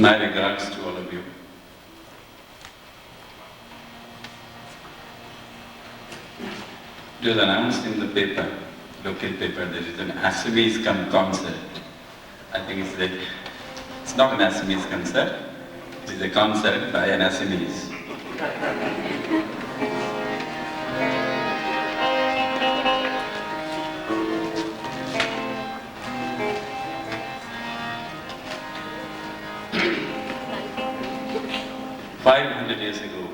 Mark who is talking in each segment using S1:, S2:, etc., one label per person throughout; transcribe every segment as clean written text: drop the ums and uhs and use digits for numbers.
S1: My regards to all of you. It was announced in the paper, local paper, there is an Assamese concert. I think it's not an Assamese concert, it is a concert by an Assamese. 500 years ago,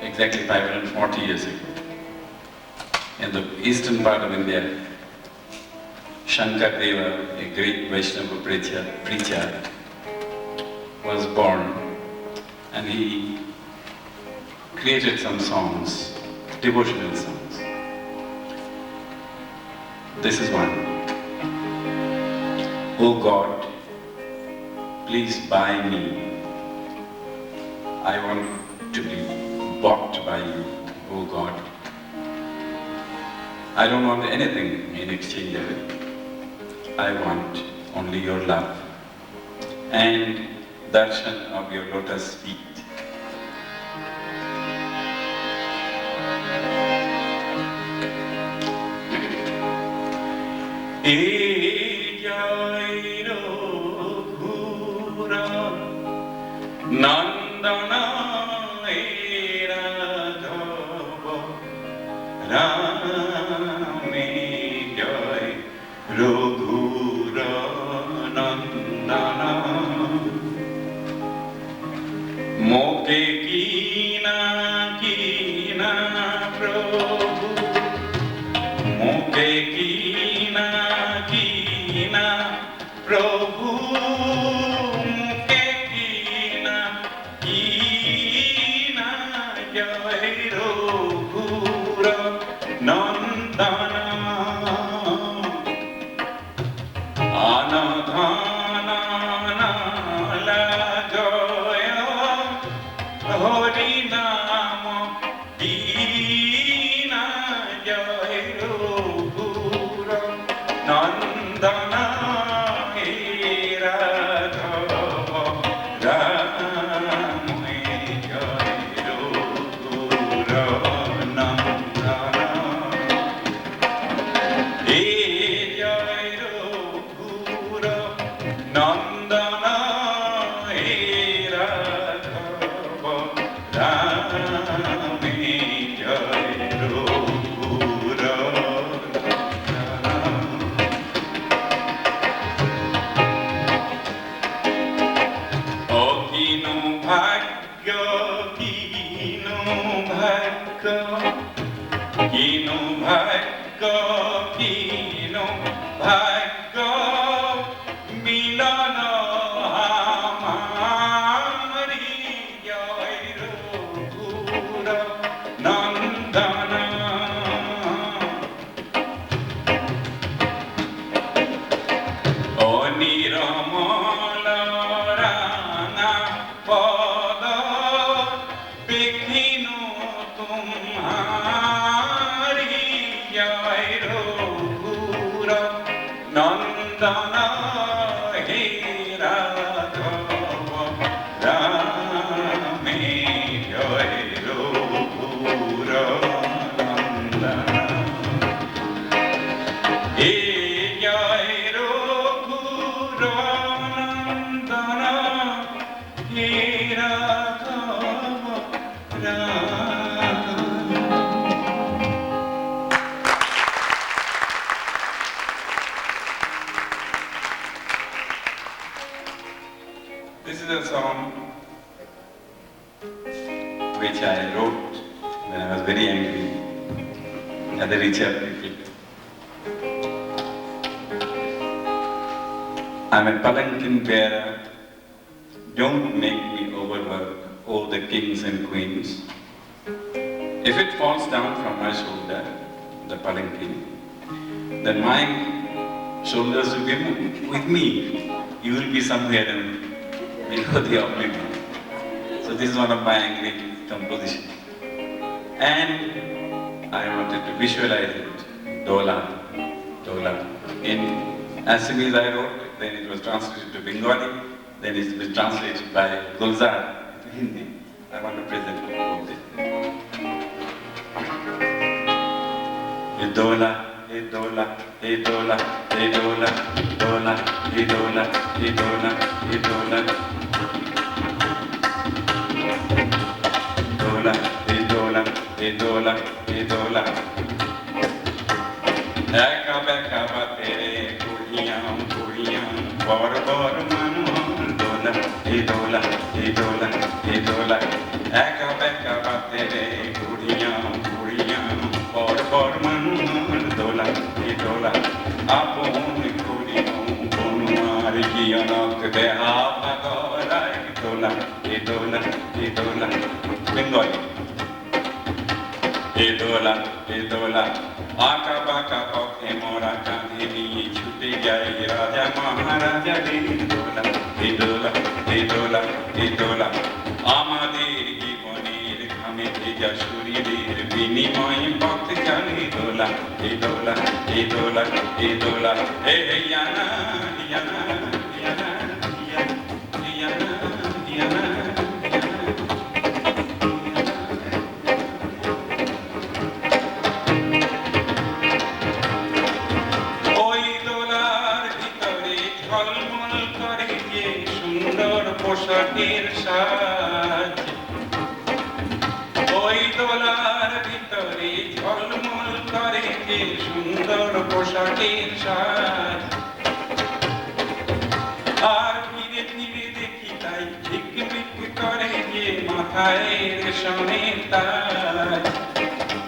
S1: exactly 540 years ago, in the eastern part of India, Shankardeva, a great Vaishnava preacher, was born, and he created some songs, devotional songs. This is one. Oh God, please buy me. I want to be bought by you, oh God. I don't want anything in exchange of it. I want only your love and darshan of your lotus feet. Nandana Radhava Rame Jai Raghura Nandana Moke Kina Kina Prabhu Moke Kina Kina Prabhu This is a song which I wrote when I was very angry at the richer people. I'm a palanquin bearer, don't make me overwork, oh the kings and queens. If it falls down from my shoulder, the palanquin, then my shoulders will be with me. You will be somewhere below the oblivion. So this is one of my angry compositions. And I wanted to visualize it. Dola. In Assamese I wrote then it was translated to Bengali, then it was translated by Gulzar to Hindi. I want to present both this. Idola, idola, idola, idola, idola, idola, idola, idola. Idola, idola, idola, idola. Eka beka batere kuriyam kuriyam bar bar manu dola idola idola idola. Eka beka batere kuriyam kuriyam bar bar manu dola idola. Apon kuriyam konuar kiyanak deha pagora idola idola idola. Bengali. Idola, idola, aka baka pokhe mora kandhe niye chute gaye Raja Maharaja idola, idola, idola, idola. Amader জীবনের ঘামে ভেজা শরীরের বিনিময়ে পথ চলে ইদোলা, ইদোলা, ইদোলা, ইদোলা। হে ইয়ানা, ইয়ানা, ইয়ানা, ইয়ানা, ইয়ানা, ইয়ানা। পোশাকের সাজ ওই দোলার ভিতরে ঝলমল করে যে সুন্দর পোশাকের সাজ আর ধীরে ধীরে দেখি তাই ঝিকমিক করে যে মাথায় রেশমের তাজ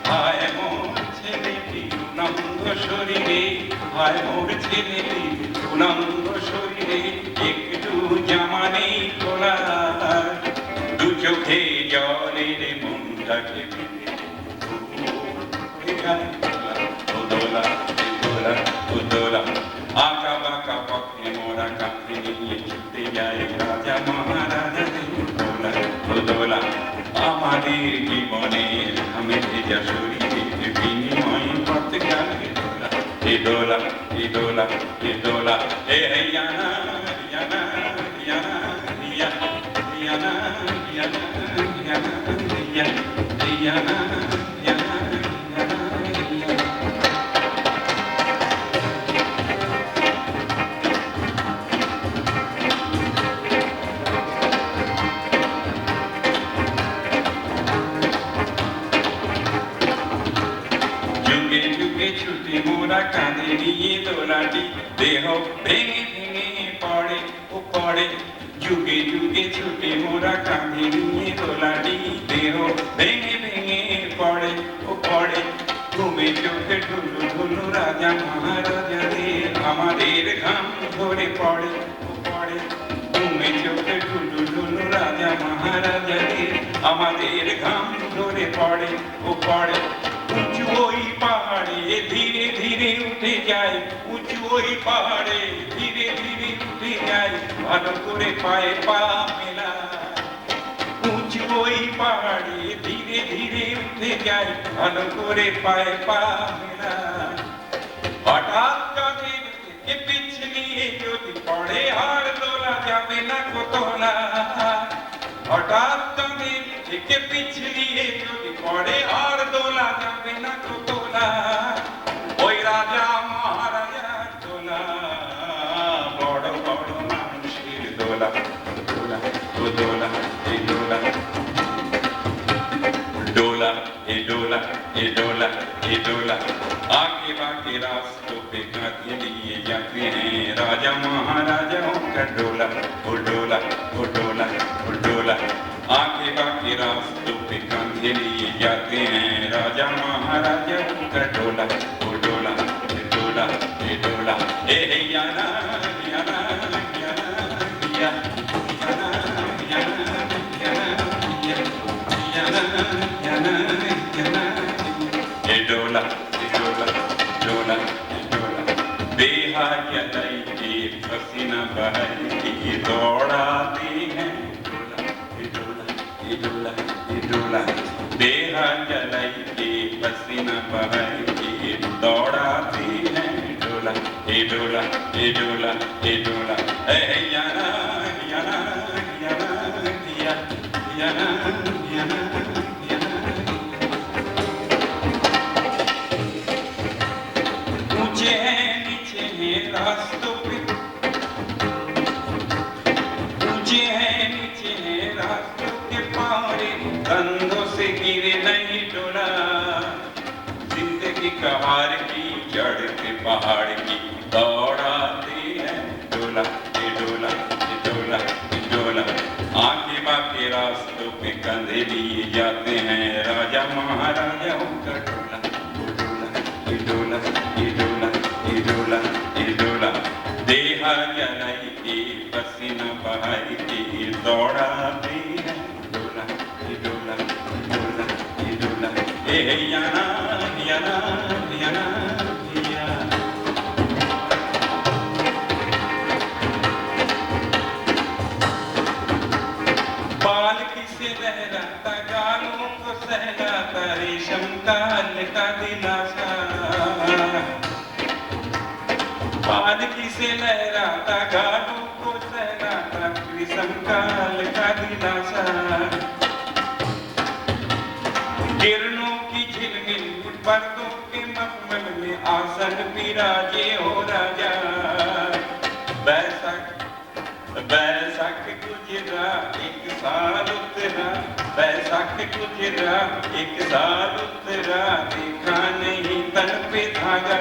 S1: হায় মোর ছেলেটি উলঙ্গ শরীরে হায় মোর ছেলেটি উলঙ্গ শরীরে একটু জামা নেই তোলা দু চোখে জলের মনটাকে উদোলা উদোলা উদোলা আঁকা বাঁকা পথে মোরা কাঁধে নিয়ে ছুটে যায় রাজা মহারাজা উদোলা উদোলা আমাদের জীবনের ঘামে ভেজা শরীরের বিনিময়ে পথ গেলে idola, idola, idola, hey yana, yana, yana, yana, yana, yana, yana, yana, yana, yana. ছুটে মোরা কাঁধে নিয়ে দোলাটি দেহ ভেঙে ভেঙে পড়ে ও পড়ে যুগে যুগে ছুটে মোরা কাঁধে নিয়ে দোলাটি দেহ ভেঙে ভেঙে পড়ে ও পড়ে ঘুমে চোখে ঢুলু ঢুলু রাজা মহারাজাদের আমাদের ঘাম ধরে পড়ে ও পড়ে ঘুমে চোখে ঢুলু ঢুলু রাজা মহারাজাদের আমাদের ঘাম ধরে পড়ে ও পড়ে উঁচু ওই পাহাড়ে ধীরে ধীরে উঠে যায় উঁচু ওই পাহাড়ে ধীরে ধীরে উঠে যায় ভালো করে পায়ে পা মেলা উঁচু ওই পাহাড়ে ধীরে ধীরে উঠে যায় ভালো করে পায়ে পা মেলা হঠাৎ কাঁধের থেকে পিছলিয়ে যদি পড়ে আর দোলা যাবে না কোতলা হঠাৎ কাঁধের থেকে পিছলিয়ে যদি পড়ে আর দোলা যাবে না কোতলা ওই রাজা মহারাজা দোলা বড় বড় মানুষের দোলা দোলা ও দোলা এই দোলা डोला ए डोला ए डोला ए डोला आगे बाके रास्तों पे कांधे लिए जाते हैं राजा महाराजाओं का डोला ओ डोला ओ डोला ओ डोला आगे बाके रास्तों पे कांधे लिए जाते हैं राजा महाराजाओं का डोला ओ डोला ए डोला ए डोला ए याना याना याना याना Idola, idola, idola, idola. बेहाया लाई के पसीना बहाए के दौड़ाते हैं इडोला, इडोला, इडोला, बेहाया लाई के पसीना बहाए के दौड़ाते हैं इडोला, इडोला, इडोला, इडोला. ऊंचे हैं नीचे हैं रास्तों पे, ऊंचे हैं नीचे हैं रास्तों के पारे, कंधों से गिरे नहीं डोला, जिंदगी का हार की जड़ के पहाड़ की दौड़ाते हैं डोला, ये डोला, ये डोला, ये डोला। आगे बाकी रास्तों पे कंधे लिए जाते हैं राजा महाराजाओं का डोला, ये डोला, ये डोला, ये डोला, ये डोला। देहा जलाई के पसीना बहाई के दौड़ाते हैं डोला, ये डोला, ये डोला, ये डोला। ए याना याना याना या। पालकी से लहराता गालों को सहलाता रेशम का हल्का दिलासा, पालकी से लहराता गालों को सहलाता रेशम का हल्का दिलासा। किरणों की झिलमिल पर्दों के मखमल में आसन विराजे हो राजा, बैसाख बैसाख गुजरा एक साल उतरा, बैसाख गुजरा एक साल उतरा, देखा नहीं तन पे धागा,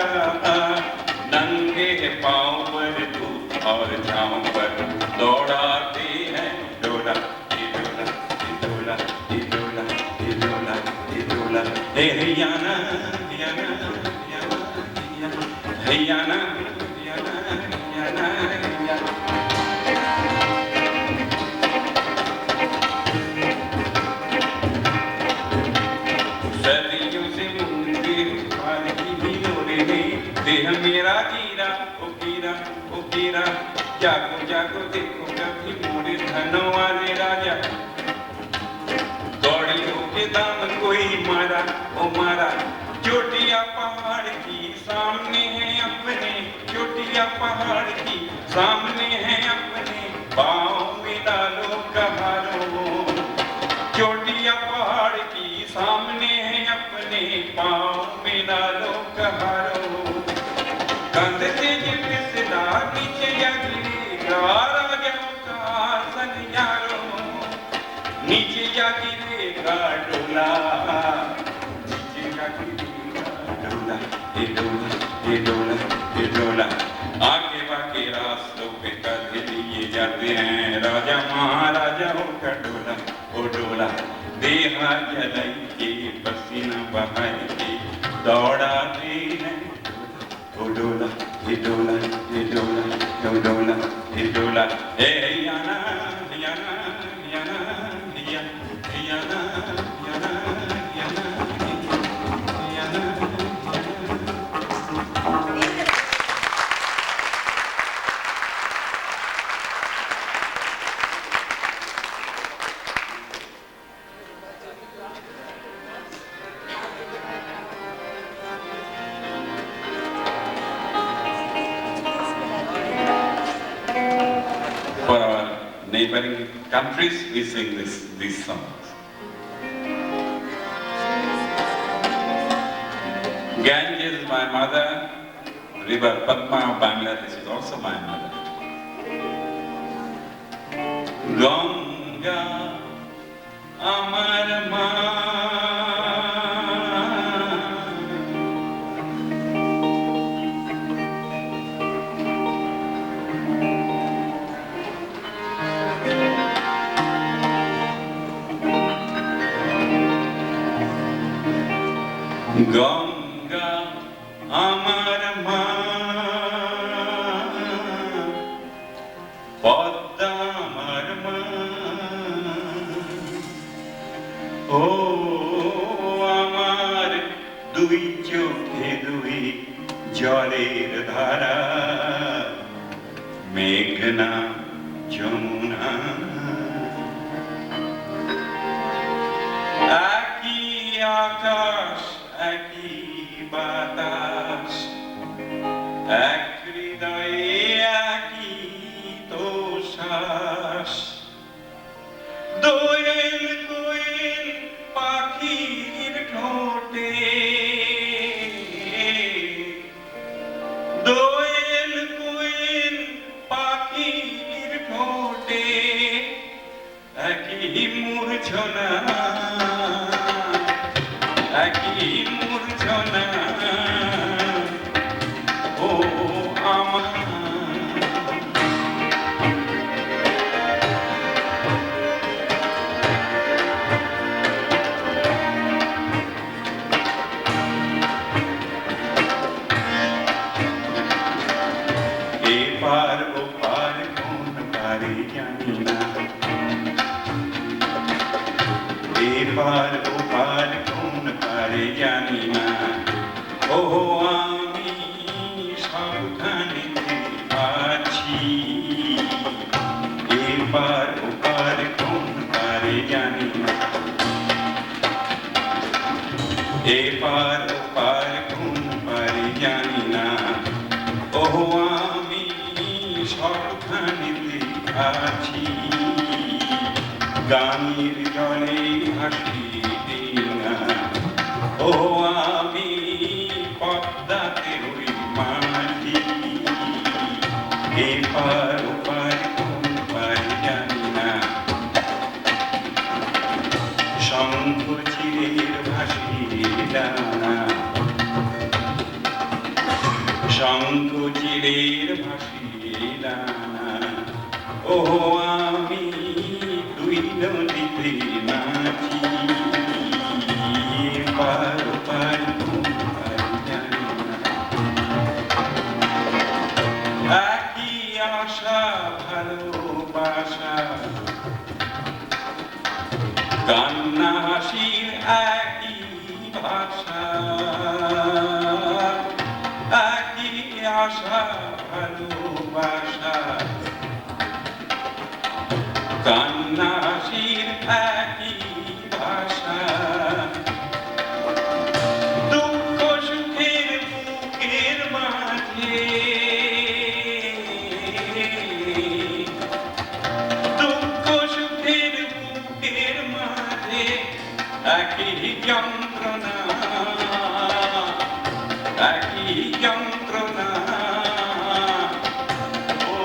S1: नंगे पाँव पर धूप और छाँव पर दौड़ाते हैं डोला, ये डोला, ये डोला, ये डोला, ये डोला, ये डोला। हे याना याना याना याना, हे याना याना याना याना। सदियों से मुझे पालकी भिगोरे ने, देह मेरा गिरा ओ गिरा ओ गिरा, जागो जागो देखो कभी मोरे धनों वाले राजा, दौड़ी होके दाम कोई मारा ओ मारा। चोटियां पहाड़ की सामने है अपने, चोटियां पहाड़ की सामने है अपने, पाँव में डालो कहारो, चोटियां पहाड़ की सामने है अपने, पाँव में डालो कहारो। कंध से ये फिसला नीचे या गिरेगा राजाओं का आसन यारो, नीचे या गिरेगा डोला, नीचे या गिरेगा डोला, ये डोला, ये डोला, ये डोला। आगे बाकी रास्तों पे कंधे लिए जाते हैं राजा महाराजाओं का डोला, ओ डोला। देहा जलाई के पसीना बहाई के दौड़ाते हैं ओ डोला, ये डोला, ये डोला, ये डोला, ये डोला। ए याना याना याना या, याना याना याना याना। For our neighboring countries, we sing these songs. Ganges is my mother, river Padma of Bangladesh is also my mother. Ganga, Amar Ma, Ganga, Amar Ma, Padma Amar Ma, O Amar Dui Chokhe Dui Jaler Dhara, Meghna Jamuna, Aki Akash, Aki Batas, Ek Hriday, Aki To, মূর্ছনা একই মূর্ছনা ও আমার এপার ওপার কোন পারে জানি না এপার ওপার কোন পারে জানি না ও আমি সাবধানে আছি এপার ওপার কোন পারে জানি না এপার ওপার কোন পারে জানি না ও আমি সাবধানে আছি গানের জলে হাসি না ও আমি পদ্মাতে ওই মাটি এপার ওপার কোন পারে জানি না শঙ্খ চিরের ভাসি ডানা শঙ্খ চিরের ভাসি ডানা ও আমি দুই নদীতে নাচি এপার ওপার কোন পারে জানি না একই আশা ভালোবাসা কান্না হাসির একই ভাষা একই আশা ভালোবাসা কান্না হাসির একই ভাষা দুঃখ সুখের বুকের মাঝে দুঃখ সুখের বুকের মাঝে একই যন্ত্রণা একই যন্ত্রণা ও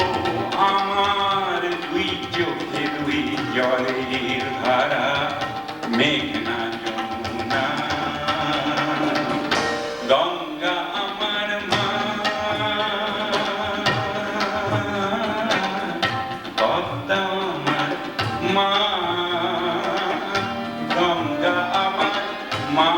S1: আমার দুই চোখে দুই জলের ধারা মেঘনা যমুনা গঙ্গা আমার মা পদ্মা আমার মা গঙ্গা আমার মা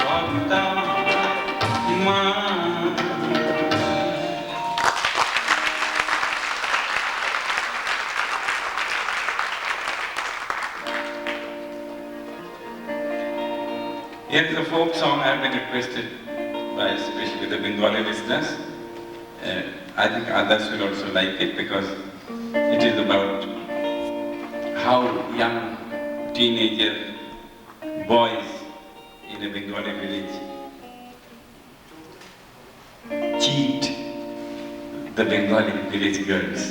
S1: পদ্মা আমার মা Here is a folk song I have been requested by especially the Bengali listeners. I think others will also like it because it is about how young teenager boys in a Bengali village cheat the Bengali village girls.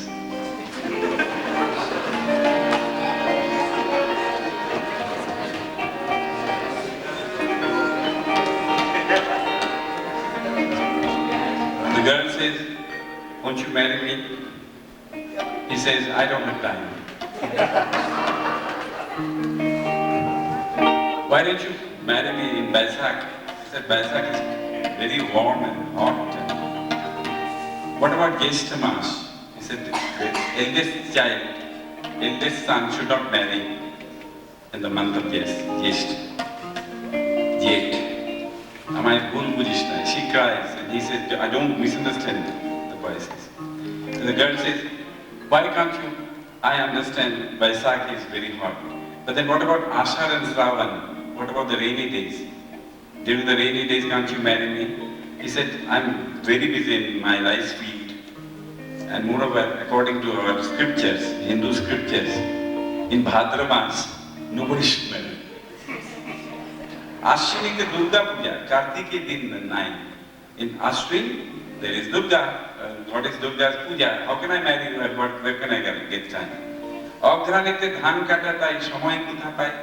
S1: The girl says, "Won't you marry me?" He says, "I don't have time." "Why don't you marry me in Baisakh?" He said, "Baisakh is very warm and hot." "What about Jyeshtha Mas?" He said, "The eldest child, eldest son should not marry in the month of Jyeshtha. Yet. Amai bhul bujish na." She cries and he says, "I don't misunderstand," the boy says. And the girl says, "Why can't you? I understand Baisakh is very hot. But then what about Ashar and Shravan? What about the rainy days? During the rainy days, can't you marry me?" He said, "I'm very busy in my rice field. And moreover, according to our scriptures, Hindu scriptures, in Bhadra Mas, nobody should marry." Ashwini is Durga Puja, Kartike din 9. In Ashwin, there is Durga, goddess Durga's Puja. How can I marry her? Where can I get time? অঘ্রাণেতে ধান কাটা তাই সময় কোথা পায়?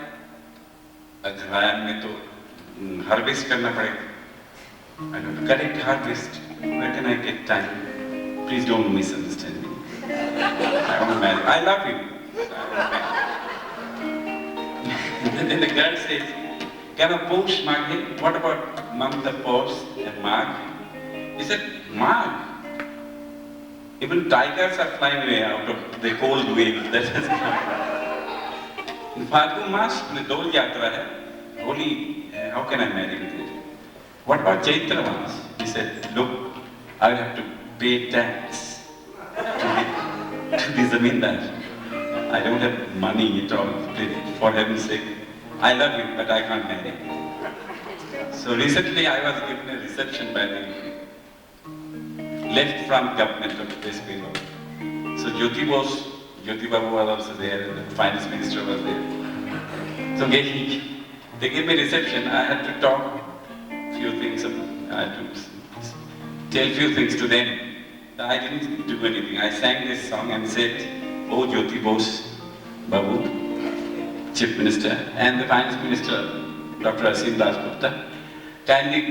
S1: अघ्रायन में तो harvest करना पड़ेगा. I have to correct harvest. Where can I get time? please don't misunderstand me. I want to marry. I love you. And then the girl says, can a Posh Maghe? What about Mom the Posh and Mag? He said, Mag? Even tigers are flying away out of the cold wave that has come. In Falgun Mas, the Dol Yatra hai, holy, how can I marry with it? What about Chaitra Mas? He said, look, I will have to pay tax to the zamindar. I don't have money at all, for heaven's sake. I love you, but I can't marry. So recently I was given a reception by the left front government of West Bengal. So Jyoti Babu was also there, and the finance minister was there. So they gave me reception. I had to talk few things. I had to tell few things to them. I didn't do anything. I sang this song and said, "Oh Jyoti Babu, Chief Minister, and the Finance Minister, Dr. Asim Dasgupta, kindly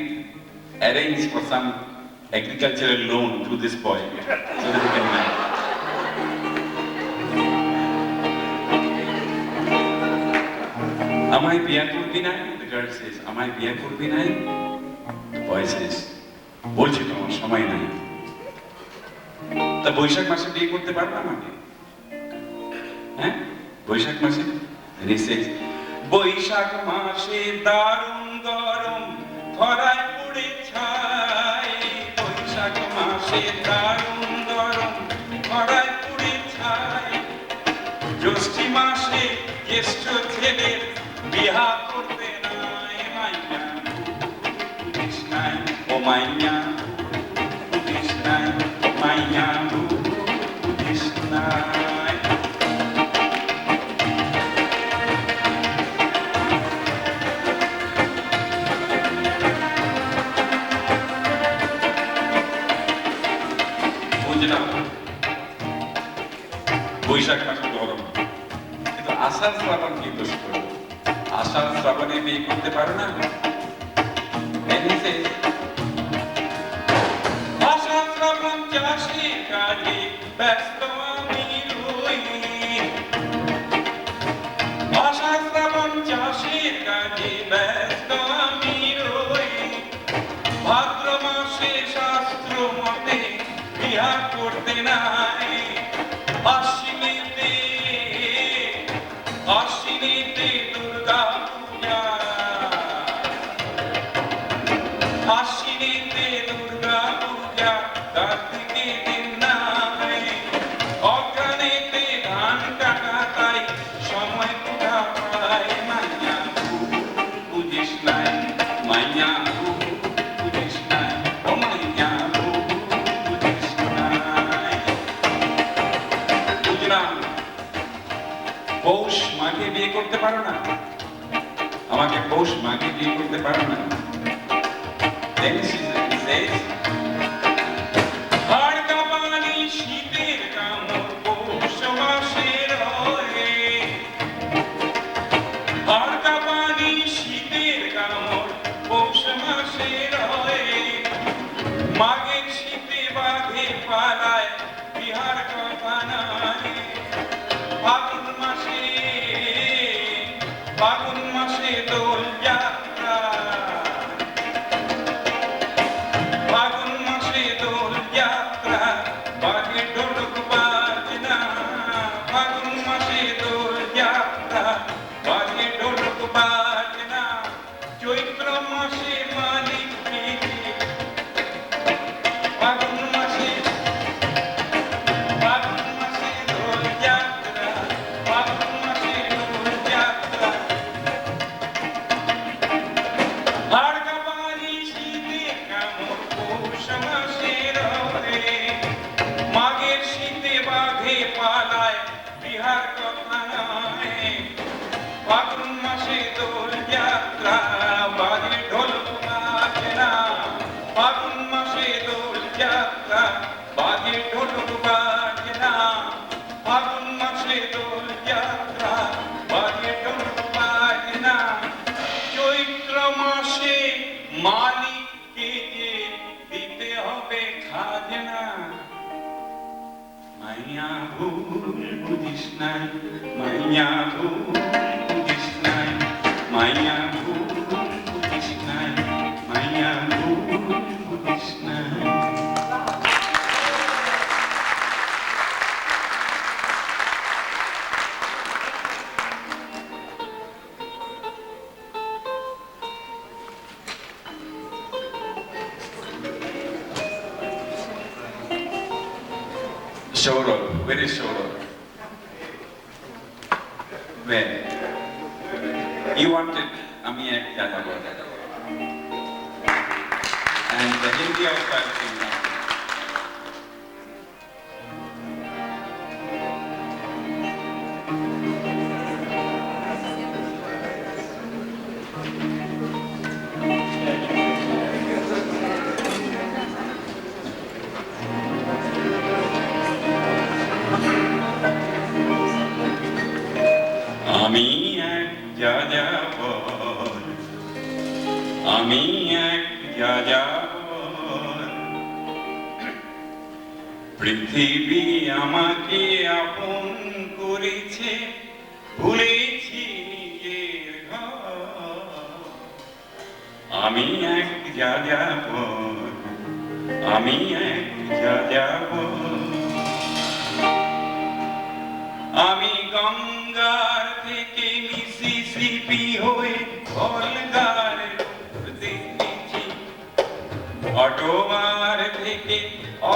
S1: arrange for some agricultural loan to this boy so that he can marry." Am I biya korbi nai? The girl says, am I biya korbi nai? The boy says, bolchi to amar shomoy nai. তা বৈশাখ মাসে বিয়ে করতে পারবে আমাকে? হ্যাঁ? বৈশাখ মাসে? And he says, Boishakh মাসে দারুণ গরম খরায় পুড়ে ছাই, বৈশাখ মাসে দারুণ গরম খরায় পুড়ে ছাই, জ্যৈষ্ঠী মাসে জ্যেষ্ঠ ছেলের বিহা করতে নাই, মাইয়া বুঝিস নাই, ও মাইয়া বুঝিস নাই, ও মাইয়া বুঝিস নাই। বুঝলাম বৈশাখ মাসে গরম, কিন্তু আষাঢ় শ্রাবণ কি দোষ করবো? আষাঢ় শ্রাবণে বিয়ে করতে পারো না? আষাঢ় শ্রাবণ চাষে কাজে ব্যস্ত আমি রই, আষাঢ় শ্রাবণ চাষের কাজে ব্যস্ত আমি রই, ভাদ্র মাসে শাস্ত্র মতে বিহা করতে নাই, আশ্বিনীতে দুর্গা পূজা, আশ্বিনীতে দুর্গা পূজা, কার্তিকে দিন নাই, অগ্রাণীতে ধান কাটা তাই সময় কোথা পাই, মাইয়া বুঝিস নাই, মাইয়া বুঝিস নাই, ও মাইয়া বুঝিস নাই। বুঝলাম পৌষ মাঘে বিয়ে করতে পারো না, আমাকে পৌষ মাঘে বিয়ে করতে পারো না? Then she says, হাড় কাঁপানি শীতের কামড় পৌষ মাসের হয়, হাড় কাঁপানি শীতের কামড় পৌষ মাসের হয়, মাঘের শীতে বাঘে পালায় বিহার কথা নাই, ফাগুন মাসে দোল যাত্রা, ফাগুন মাসে দোল যাত্রা, বাঘে ঢোলক বাজনা, ফাগুন মাসে দোল যাত্রা, বাঘে ঢোলক বাজনা, চৈত্র মাসে মালিক পিঠে, ফাগুন মাসে দোল যাত্রা, ফাগুন মাসে দোল যাত্রা, হাড় কাঁপানি শীতে কামড় পৌষ মাসের হয়, মাঘের শীতে বাঘে পালায় বিহার কথা নয়, ফাগুন মাসে দোল যাত্রা, বাঘে ঢোলক বাজনা, ফাগুন মাসে দোল যাত্রা, বাঘে ঢোলক বাজনা, ফাগুন মাসে দোল যাত্রা, বাঘে ঢোলক বাজনা, চৈত্র মাসে মালিককে যে দিতে হবে খাজনা, মাইয়া ভুল বুঝিস নাই, মাইয়া ভুল বুঝিস নাই, মাইয়া ভুল বুঝিস নাই, মাইয়া ভুল বুঝিস নাই। Shorod, where is Shorod? Where? You wanted Ami Ek Jada Bora. And the Hindi also I think now. আমি এক যাযাবর, আমি এক যাযাবর, পৃথিবী আমাকে আপন করেছে, ভুলেছি নিজের ঘর। আমি এক যাযাবর, আমি এক যাযাবর, আমি গঙ্গার থেকে মিসিসিপি হয়ে ভলগার রূপ দেখেছি, অটোয়ার থেকে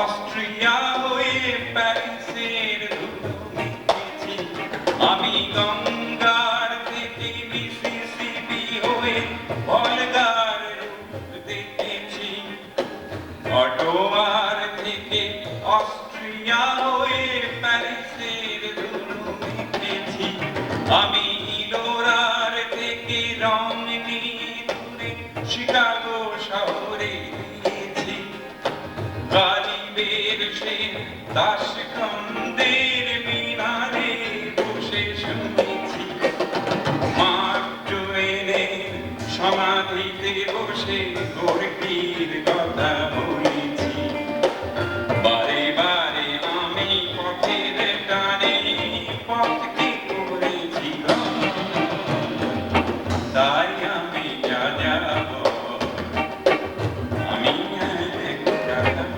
S1: অস্ট্রিয়া হয়ে প্যারিসের ধুলো মেখেছি। আমি গঙ্গার থেকে মিসিসিপি হয়ে ভলগার রূপ দেখেছি, অটোয়ার থেকে অস্ট্রিয়া হয়ে প্যারিসের ধুলো মেখেছি। আমি ইলোরার থেকে রং নিয়ে তুলে শিকাগো শহরে দিয়েছি, গালিবের সে দাসখন্দের মিনারে বসে শুনেছি, মার্ক টুয়েনের সমাধিতে বসে গোর্কির কথা বলেছি। বারে বারে আমি পথের টানে পথকে করেছি ঘর, তাই আমি যাযাবর, আমি এক যাযাবর।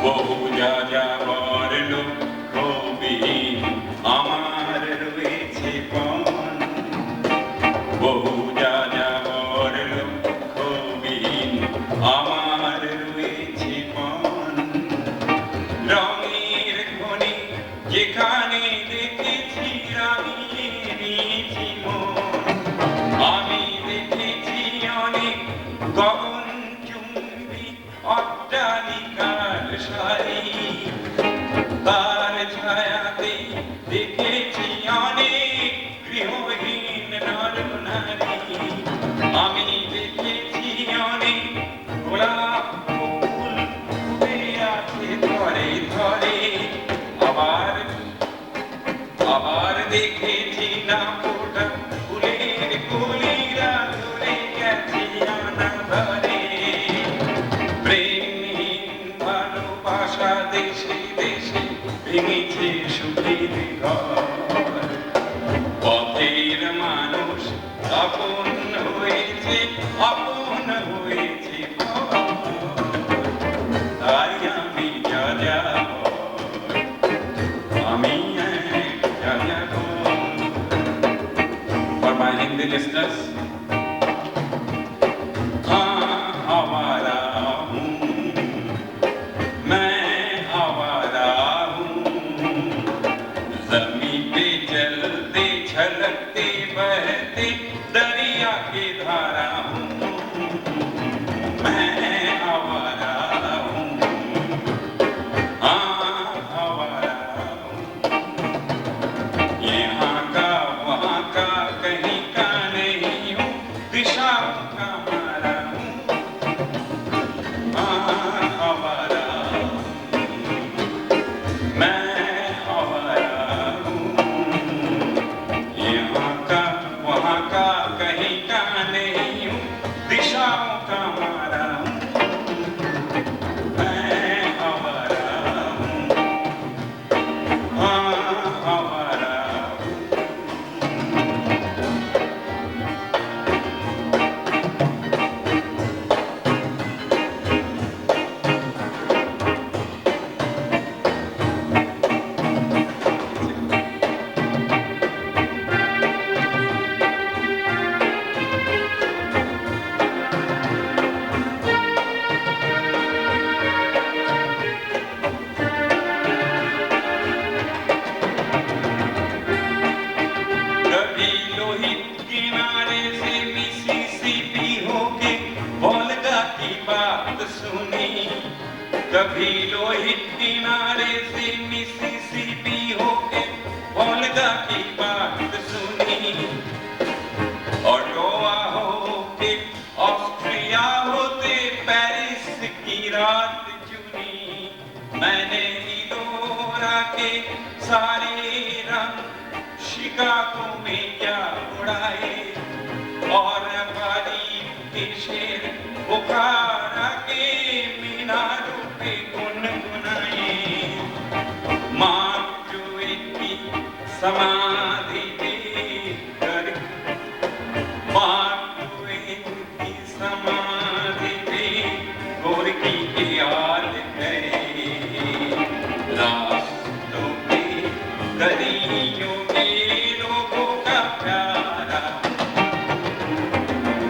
S1: বহু যাযাবর লক্ষ্যবিহীন আমার রয়েছে পণ, বহু যাযাবর লক্ষ্যবিহীন আমার রয়েছে পণ। রঙের খনি যেখানে দেখেছি রাঙিয়ে নিয়েছি মন, আমি দেখেছি অনেক গগনচুম্বী অট্টালিকার সারি, তার ছায়াতে দেখেছি অনেক গৃহহীন নরনারী। আমি দেখেছি অনেক গোলাপ ফুল ফুটে আছে ধরে ধরে, আবার আবার দেখেছি না ফোটা ফুলের কলিরা ধরে গেছে অনাঘরে। প্রেমহীন ভালোবাসা দেশে দেশে ভেঙেছে সুখের ঘর, পথের মানুষ আপন হয়েছে, আপন হয়েছে পর, তাই আমি যাযাবর, আমি এক যাযাবর। For my Hindi listeners, आवारा हूँ, मैं आवारा हूँ, ज़मीं पे चलते छलकते बहते दरिया की धारा हूँ, मैं आवारा हूँ, आवारा हूँ, यहाँ का वहाँ का कहीं का नहीं हूँ, दिशाओं का मारा हूँ, आवारा हूँ, मैं आवारा हूँ, यहाँ का वहाँ का कहीं का नहीं हूँ, दिशाओं का मारा हूँ। कभी लोहित किनारे से मिसिसिपी होके वोल्गा की बात सुनी, ऑटोवा होके ऑस्ट्रिया होते पेरिस की रात चुनी। मैंने इलोरा के सारे रंग शिकागो में क्या उड़ाए, और बारी के शेर बुखारा के मीनारों पे गुनगुनाए। मार्क ट्वेन की समाधि देखकर, मार्क ट्वेन की समाधि पे गोरकी की याद करे। रास्तों पे गलियों के लोगों का प्यारा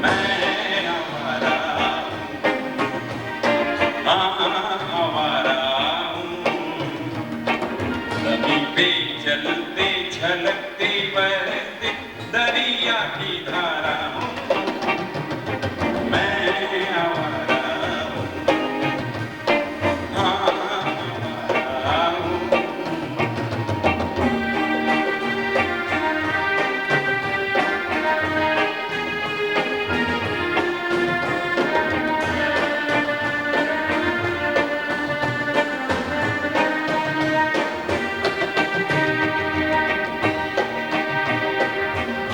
S1: मैं आवारा हूँ। सभी पे चलते झलकते बहते दरिया की धारा हूँ, मैं आवारा हूँ, आवारा हूँ।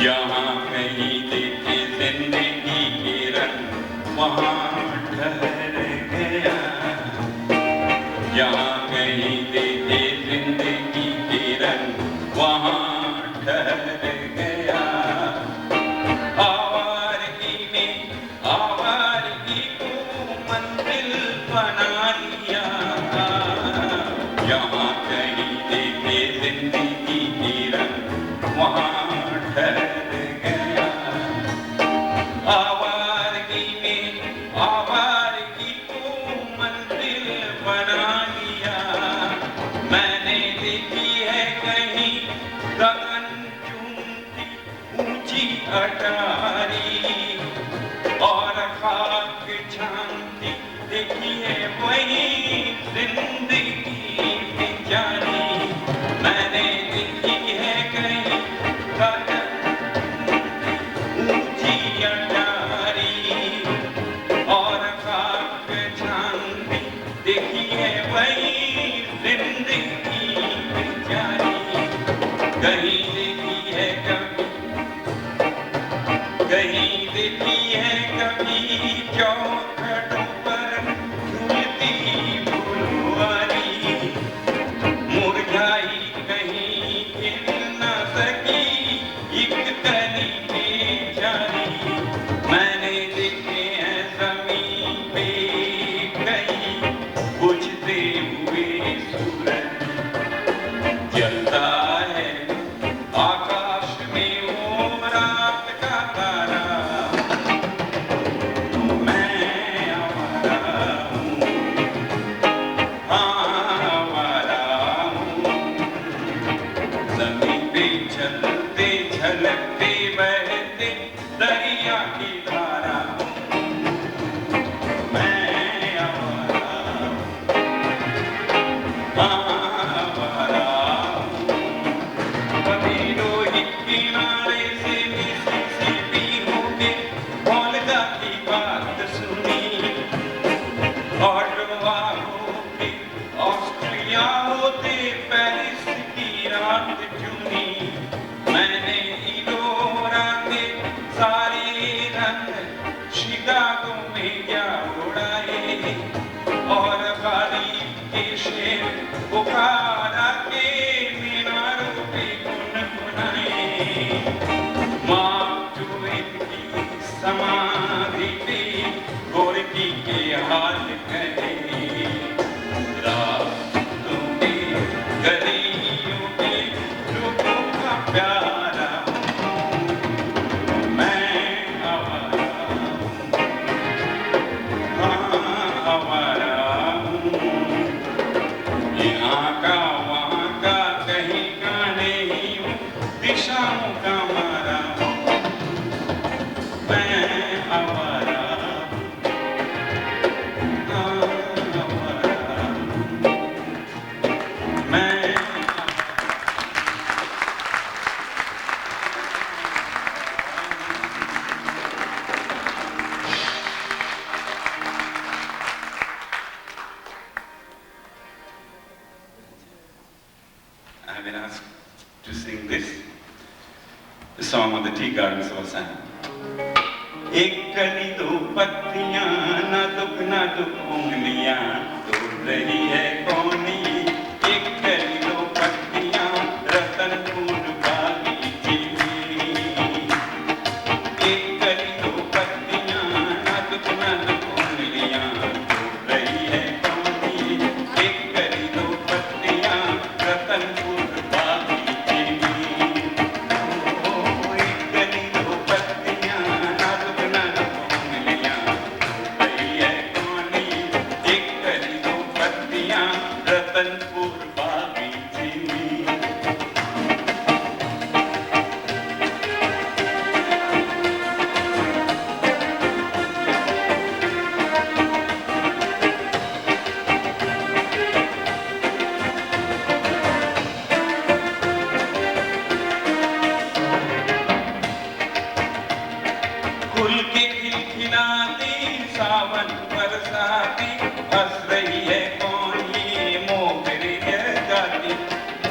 S1: यहाँ कहीं देखे जिंदगी के रंग वहाँ ठहर गया, यहाँ कहीं देखे जिंदगी के रंग वहाँ ठहर गया। आवारगी में आवारगी को मंजिल बना लिया, यहाँ कहीं देखे जिंदगी के रंग वहाँ ठहर गया। आवारगी में आवारगी को मंजिल बना लिया। मैंने देखी है कहीं गगन चूमती ऊंची अटारी, और खाक छानती देखी है वही जिंदगी बेचारी। मैंने देखी है कहीं गगन ऊंची अटारी, और खाक छानती देखी है वही जिंदगी बेचारी। कहीं देखी है कभी, कहीं देखी है कभी चौखटों पर झूलती फुलवारी, मुरझाई कहीं खिल न सकी एक कली बेचारी। मैंने देखे हैं ज़मीन पे कहीं बुझते हुए सूरज, जलता है आकाश में वो रात का तारा। मैं आवारा हूँ, आवारा हूँ। ज़मीन पे चलते झलकते बहते दरिया की धारा हूँ, मैं आवारा हूँ, आवारा हूँ। कभी लोहित किनारे से मिसिसिपी होके वोल्गा की बात सुनी, ऑटोवा होके ऑस्ट्रिया होते पेरिस की रात चुनी। मैंने इलोरा के सारे रंग शिकागो में क्या उड़ाए, और बारी के शेर बुखारा के मीनारों पे गुनगुनाए। मार्क ट्वेन की समाधि पे गोरकी के हाल करे। रास्तों पे गलियों के लोगों का प्यारा हूँ, मैं आवारा हूँ, आवारा हूँ। यहाँ का वहाँ का कहीं का नहीं हूँ, दिशाओं का मारा हूँ, मैं आवारा हूँ, tea gardens were sang. एक कली दो पत्तियां नाजुक नाजुक उंगलियां तोड़ रही है कौन ये? एक कली दो पत्तियां रतनपुर बागीचे में। एक कली दो पत्तियां नाजुक नाजुक उंगलियां तोड़ रही है कौन ये? एक कली दो पत्तियां रतनपुर बागीचे में। एक कली दो पत्तियां नाजुक नाजुक उंगलियां तोड़ रही है कौन ये? एक कली दो पत्तियां रतनपुर बागीचे में। खुल के खिलखिलाती सावन बरसाती हंस रही है कौन ये? मोगरे जगाती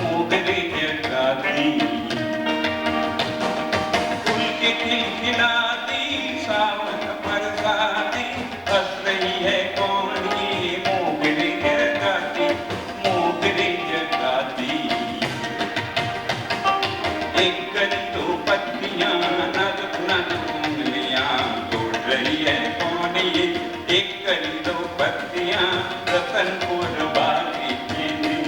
S1: मोगरे जगाती। खुल के खिलखिलाती सावन बरसाती हंस रही है कौन ये? मोगरे जगाती मोगरे जगाती। एक कली दो पत्तियां नाजुक नाजुक उंगलियां तोड़ रही है कौन ये? एक कली दो पत्तियां रतनपुर बागीचे में।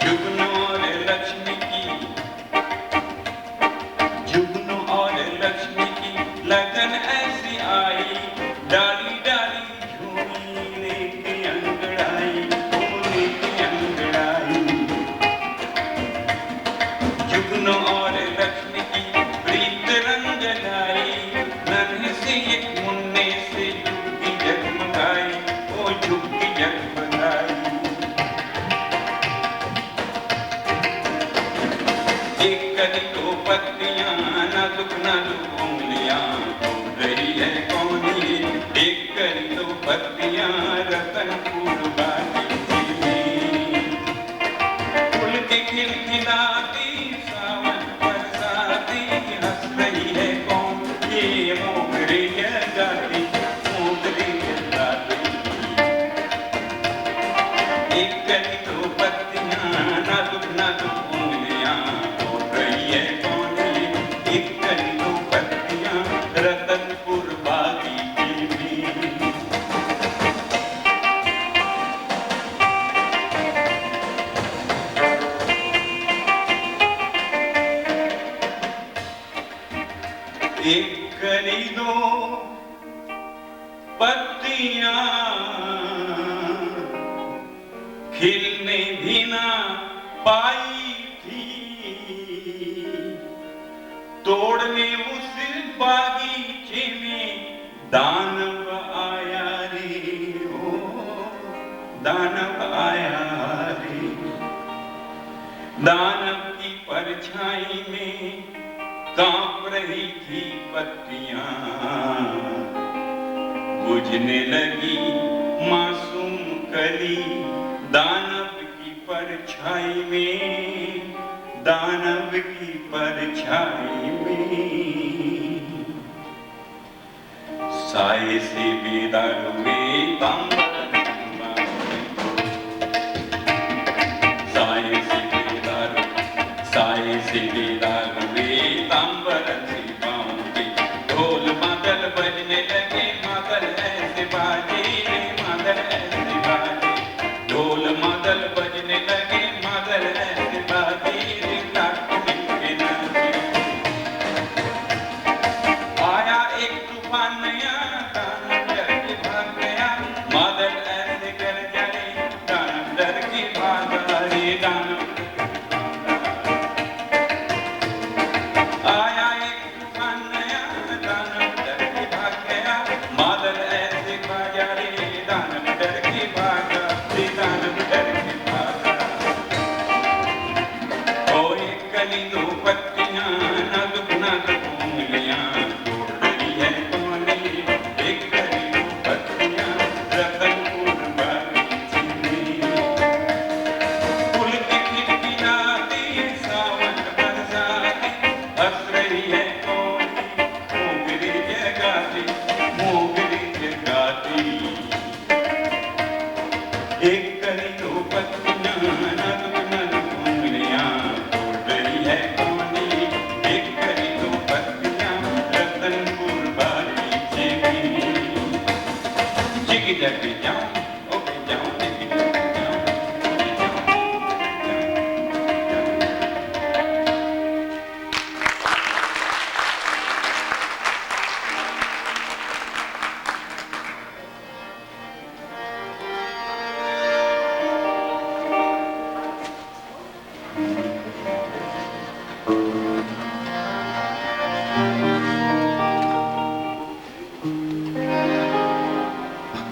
S1: जुगनू और लक्ष्मी की जुगनू और लक्ष्मी की लगन ऐसी आई डाली डाली झूमी लेके अंगड़ाई लेके अंगड़ाई। जुगनू और लक्ष्मी की प्रीत रंग लाई नन्हे से एक मुन्ने से झुग्गी जगमगाई ओ झुग्गी जगमगाई। एक कली दो पत्तियां नाजुक नाजुक उंगलियां तोड़ रही है कौन ये? एक कली दो पत्तियां रतनपुर बागीचे में। फूल के खिलखिलाती सावन बरसाती हंस रही है कौन ये? मोगरे जगाती मोगरे जगाती। एक कली दो पत्तियां नाजुक नाजुक उंगलियां तोड़ रही है कौन ये? एक कली दो पत्तियां रतनपुर बागीचे में। एक कली दो पत्तियां खिलने भी ना पाई थी तोड़ने उस बागीचे में दानव आया रे ओ दानव आया रे। दानव की परछाई में कांप रही थी पत्तियां बुझने लगी मासूम कली दानव की परछाई में दानव की परछाई में। साए से बेदार हुए साए से बेदार हुए तांबर से बांके ढोल मादल बजने लगे मादल ऐसे बाजे मादल ऐसे बाजे। ढोल मादल बजने लगे मादल ऐसे बाजे लाख मिलके नाचे। आया एक तूफान नया दानव डर के भाग गया मादल ऐसे कर जाए दानव डर के भाग रे दानव। आया एक तूफान नया दानव डर के भाग गया मादल ऐसे बाजा रे दिख जग जाऊं, ओ भी जाऊं, दिख जग जाऊं, भी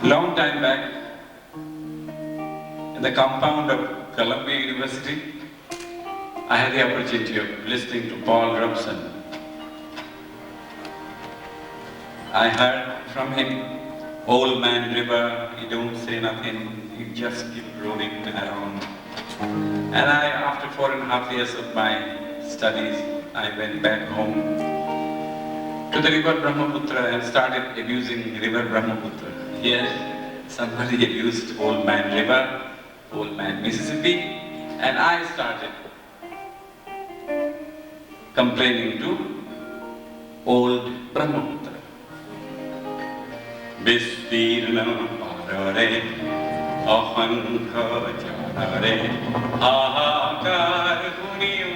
S1: long time back, in the compound of Columbia University, I had the opportunity of listening to Paul Robeson. I heard from him, old man river, you don't say nothing, you just keep rolling around. And after 4.5 years of my studies, I went back home to the river Brahmaputra and started abusing river Brahmaputra. Yes, somebody abused old man river, old man Mississippi, and I started complaining to old Brahmaputra. Bistirna parare, ahankha janare, ahakar huniyo,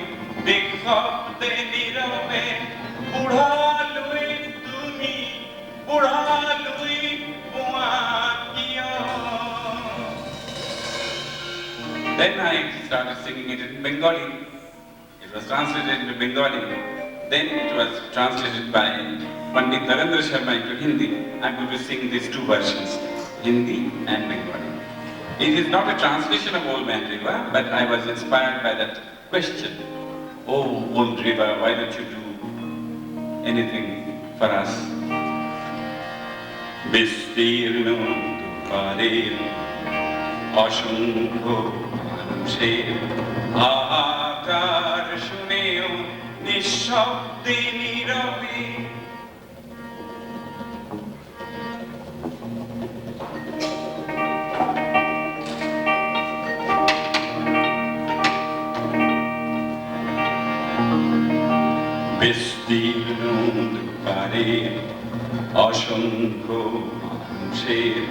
S1: dikhapte nirabe, budha lui tumi, budha lui puakiyo. Then I started singing it in Bengali. It was translated into Bengali. Then it was translated by Pandit Narendra Sharma into Hindi. I'm going to sing these two versions, Hindi and Bengali. It is not a translation of Old Man River, but I was inspired by that question. Oh, old river, why don't you do anything for us? Bistirno Parir, Ashunkho Manusher, Ahakar Shuneo, Nishabde Nirabe. Bistirno Parir, Ashunkho Manusher,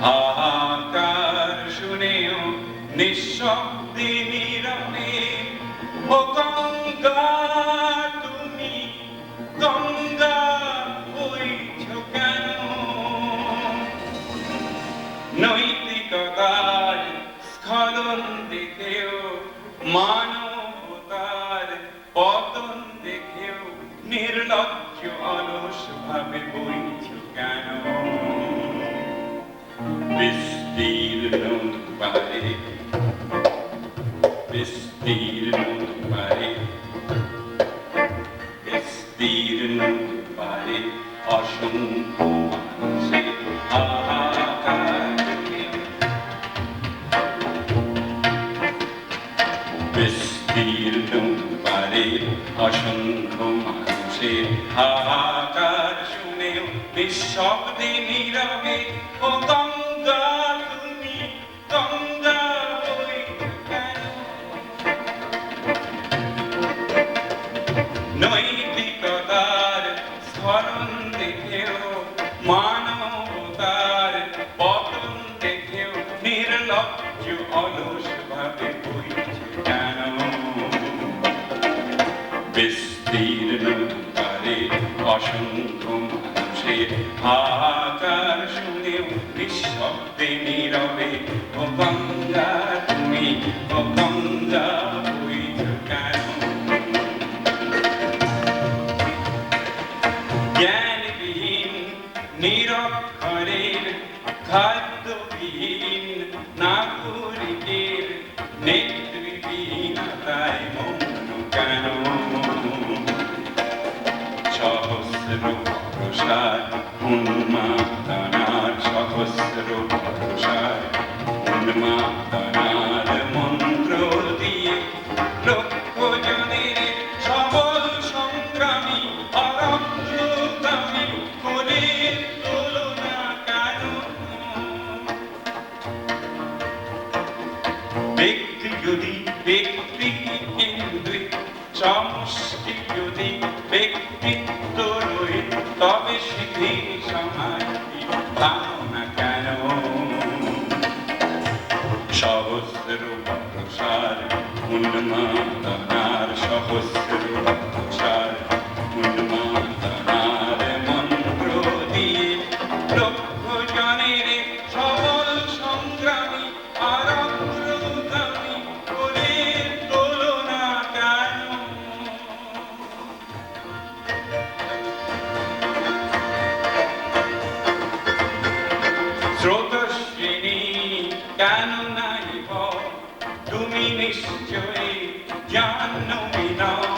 S1: Ahakar Shuneo, Nishabde Nirabe. O Ganga, tumi Ganga hoicho keno? Noitikataar skhalon dekheo, manobotar paton dekheo, nirlajjo alos bhabe boicho keno? Bistirno pare, bistirno pare, bistirno pare, ashunkho manusher, ahakar shuneo. Bistirno pare, ashunkho manusher, ahakar shuneo, nishabde nirabe. O Ganga, tumi Ganga hoicho keno? Noitikataar skhalon dekheo, manobotar paton dekheo, nirlajjo alos bhabe boicho keno? Bistirno pare, ashunkho manusher, ahakar shuneo, nishabde nirabe. O Ganga, tumi O Ganga hoicho keno? জ্ঞানবিহীন নিরক্ষরের, খাদ্যবিহীন নাগরিকের, নেতৃবিহীনতায় মগ্ন কেন? সহস্র প্রসার উন্মাদনার, সহস্র প্রসার উন্মাদনার মন্ত্র দিয়ে লক্ষ জনের সবল সংগ্রামী অরক্ষকামী করে তুলনা কেন? ব্যক্তি যদি ব্যক্তি কেন্দ্রিক, সমষ্টি যদি ব্যক্তিত্ব রয়ে, তবে শিথিল সমাজটি ভাবনা কেন? উন্মাদনার সহস্র তুষার, উন্মাদনার মন্ত্র দিয়ে লক্ষ জনের সবল সংগ্রামী আর অগ্রগামী করে তোলো না কেন? স্রোতস্বিনী কেন নাই তুমি নিশ্চয়ই জাহ্নবী নও?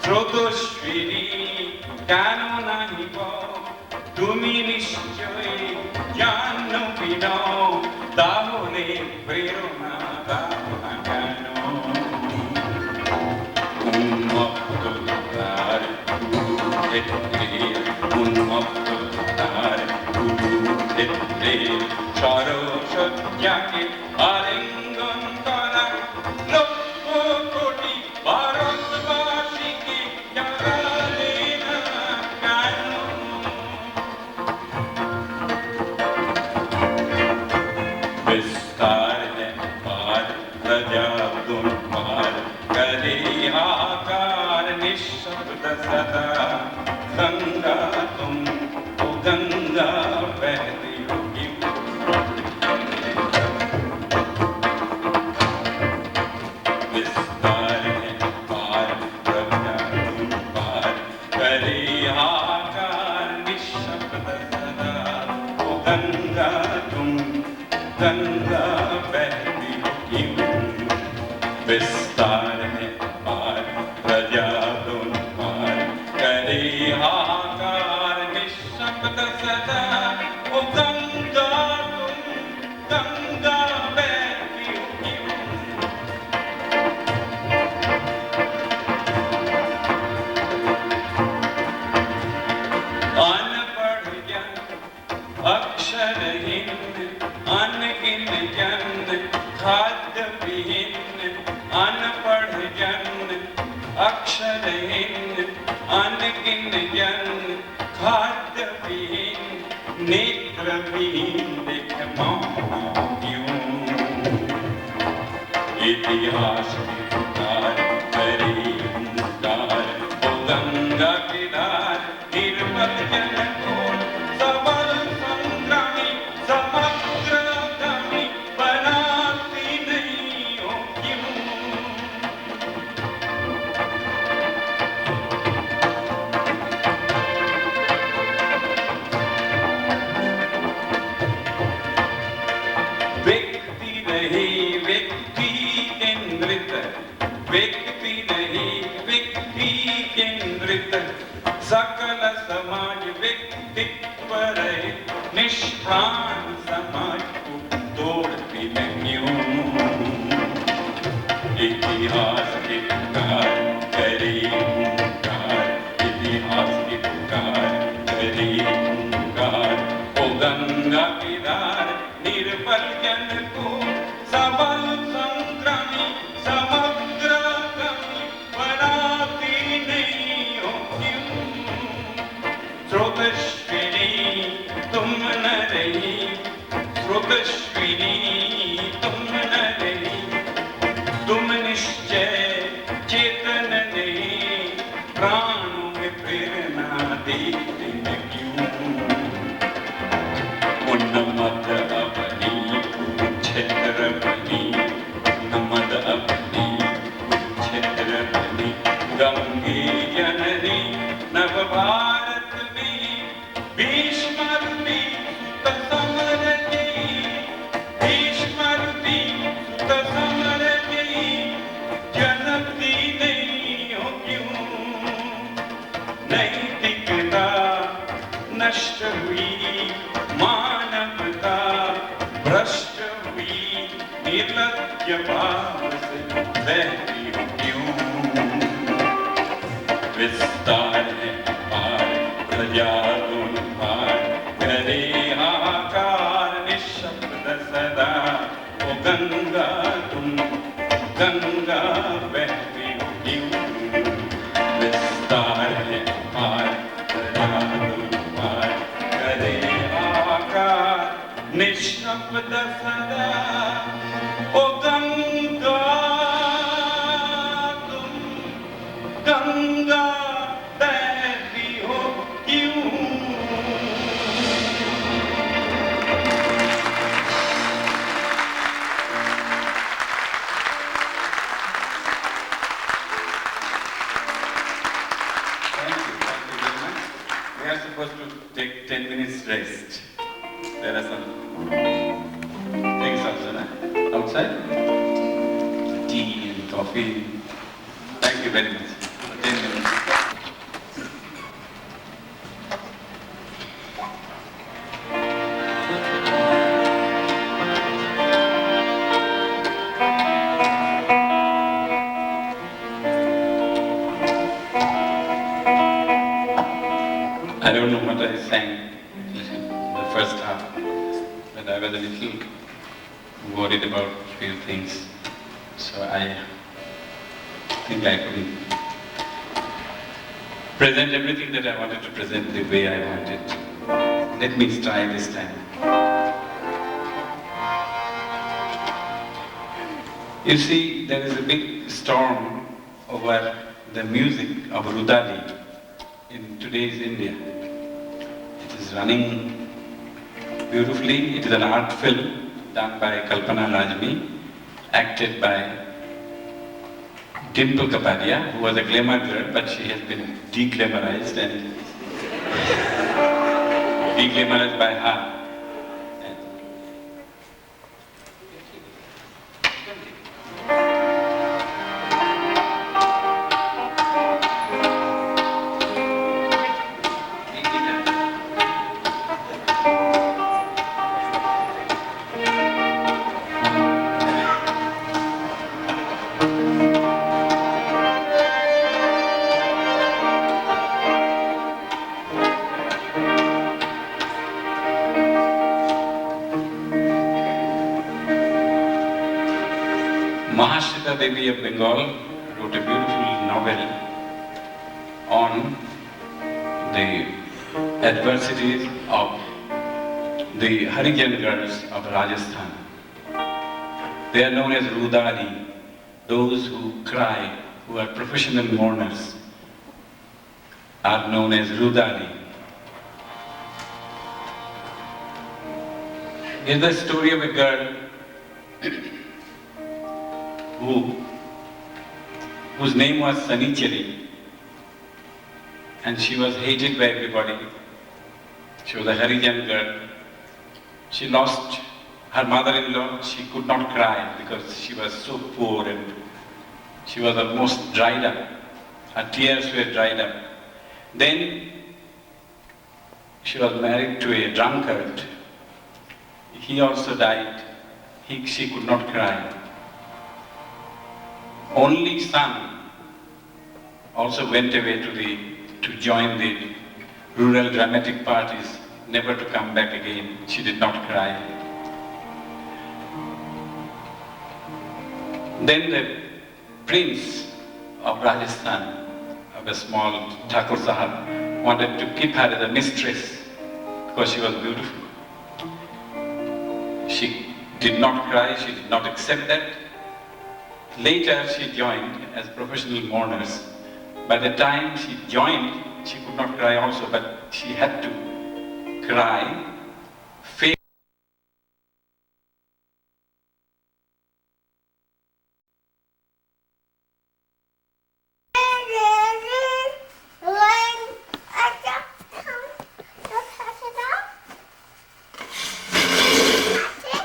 S1: স্রোতস্বিনী কেন নাই তুমি নিশ্চয়ই জাহ্নবী নও? তাহলে প্রেরণা দাও না কেন? উন্মত্ত তার কুরুক্ষেত্রে, উন্মত্ত তার কুরুক্ষেত্রে সরসজ্জাকে আলিঙ্গন করা লক্ষ কোটি ভারতবাসীকে জাগালে না কেন? विस्तार है पार प्रजा तुम पार करे आकार निःशब्द सदा। गंगा तुम ओ गंगा बहती हो क्यों? विस्तार है पार प्रजा तुम पार करे आकार निःशब्द सदा। ओ गंगा तुम गंगा बहती हो क्यों? विस्तार है पार प्रजा तुम पार करे हाहाकार निःशब्द सदा। ओ गंगा तुम गंगा बहती हो क्यों? अनपढ़ जन अक्षरहीन अनगिन जन खाद्य विहीन, अनपढ़ जन अक्षरहीन अनगिन जन खाद्य विहीन, नेत्रविहीन देख मौन क्यों? इतिहास की पुकार करे हुंकार, ओ गंगा के धार निर्मल जन को सबल संग्रामी समग्रगामी बनाती नहीं हो क्यों? व्यक्ति नहीं व्यक्ति केंद्रित, व्यक्ति नहीं व्यक्ति केंद्रित, सकल समाज व्यक्तित्व रहित निष्ठान समाज को तोड़ती क्यों? इतिहास के पुकार करे हुंकार, इतिहास के पुकार करे हुंकार, ओ गंगा की धार निर्बल जन को सबल संग्रामी समग्रगामी बनाती नहीं हो क्यों? स्रोतस्विनी तुम न रही, स्रोतस्विनी तुम न रही, तुम निश्चय चेतन नहीं, प्राणों में प्रेरणा देते क्यों? उन्मत्त अपनी कुरुक्षेत्र बनी, उन्मत्त अपनी कुरुक्षेत्र बनी, गंगे जननी नव भारत में भीष्म रूपी सुत समर गई, भीष्म रूपी सुत समर गई, जनती नहीं हो क्यों? नैतिकता नष्ट हुई, मानवता भ्रष्ट हुई, निर्लज्ज भाव से बहती हो क्यों? विस्तार है पार प्रजा तुम पार करे हाहाकार निःशब्द सदा। ओ गंगा तुम गंगा बहती हो क्यों? विस्तार है पार प्रजा तुम पार करे हाहाकार निःशब्द सदा। ओ Ganga lesson. Things also, na? Outside? Tea and coffee. Thank you very much. 10 minutes. I don't know what I sang the first half, but I was a little worried about a few things. So I think I couldn't present everything that I wanted to present the way I wanted. Let me try this time. You see, there is a big storm over the music of Rudali in today's India. It is running beautifully. It is an art film done by Kalpana Rajmi, acted by Dimple Kapadia, who was a glamour girl, but she has been de-glamorized and de-glamorized by her. Mahashita Devi of Bengal wrote a beautiful novel on the adversities of the Harijan girls of Rajasthan. They are known as Rudali, those who cry, who are professional mourners, are known as Rudali. Here's the story of a girl whose name was Sanichari, and she was hated by everybody. She was a Harijan girl. She lost her mother-in-law. She could not cry because she was so poor and she was almost dried up. Her tears were dried up. Then she was married to a drunkard. He also died. She could not cry. Only son also went away to join the rural dramatic parties, never to come back again. She did not cry. Then the prince of Rajasthan, of a small Thakur Sahab, wanted to keep her as a mistress because she was beautiful. She did not cry, she did not accept that. Later she joined as professional mourners. By the time she joined, she could not cry also, but she had to cry.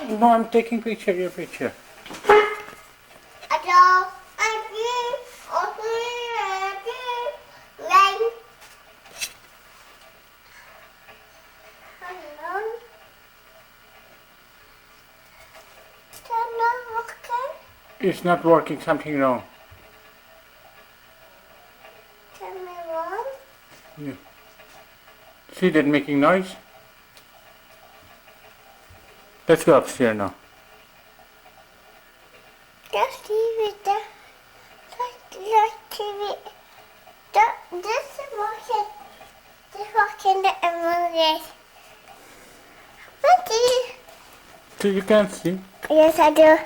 S2: No, I'm taking your picture. It's not working, something wrong. Yeah. See that making noise? Let's go upstairs now.
S3: Just TV. This is working. This is working the emergency. What is?
S2: So you can't see?
S3: Yes, I do.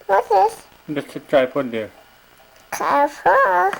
S3: What is?
S2: That's a tripod there.
S3: Careful.